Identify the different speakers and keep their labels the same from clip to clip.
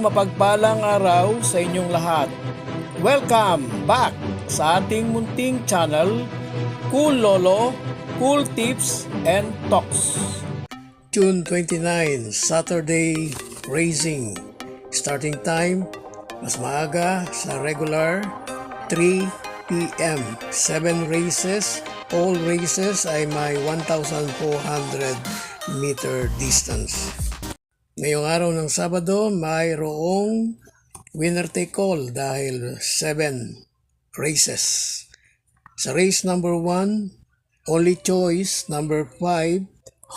Speaker 1: mapagpalang araw sa inyong lahat. Welcome back sa ating munting channel, Cool Lolo, Cool Tips and Talks. June 29, Saturday racing. Starting time, mas maaga sa regular, 3 p.m. 7 races. All races ay may 1,400 meter distance. Ngayong araw ng Sabado, mayroong winner take all dahil 7 races. Sa race number 1, only choice number 5,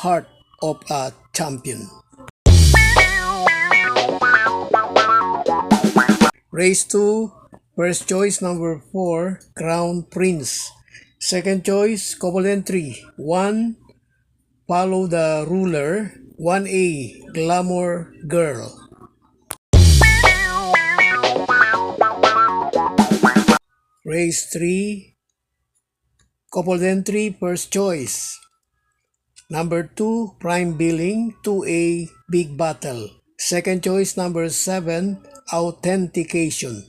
Speaker 1: Heart of a Champion. Race 2, first choice number 4, Crown Prince. Second choice, couple entry, 1, Follow the Ruler, 1A, Glamour Girl. Race 3, couple entry, first choice. Number 2, Prime Billing, 2A, Big Battle. Second choice, number 7, Authentication.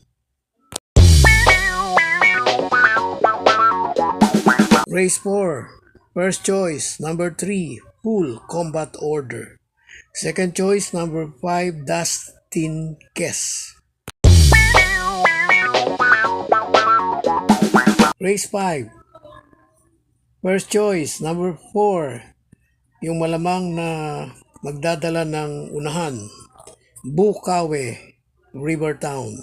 Speaker 1: Race 4, first choice, number 3, Full Combat Order. Second choice, number 5, Dustin Kess. Race 5, first choice, number 4, yung malamang na magdadala ng unahan, Bukawe, Rivertown.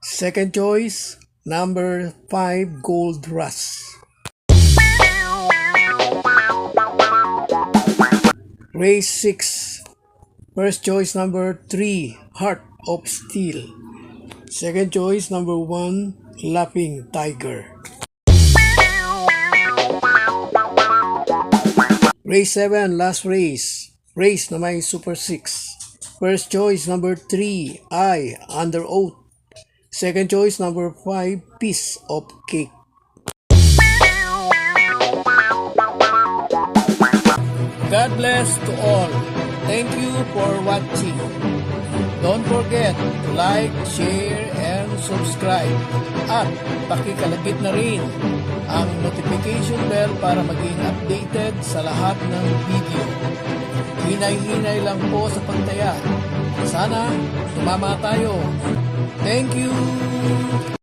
Speaker 1: Second choice, number 5, Gold Rush. Race 6, first choice number 3, Heart of Steel. Second choice number 1, Laughing Tiger. Race 7, last race. Race na may Super 6. First choice number 3, I, Under Oath. Second choice number 5, Piece of Cake. God bless to all. Thank you for watching. Don't forget to like, share, and subscribe. At pakikalagit na rin ang notification bell para maging updated sa lahat ng video. Hinay-hinay lang po sa pagtaya. Sana tumama tayo. Thank you!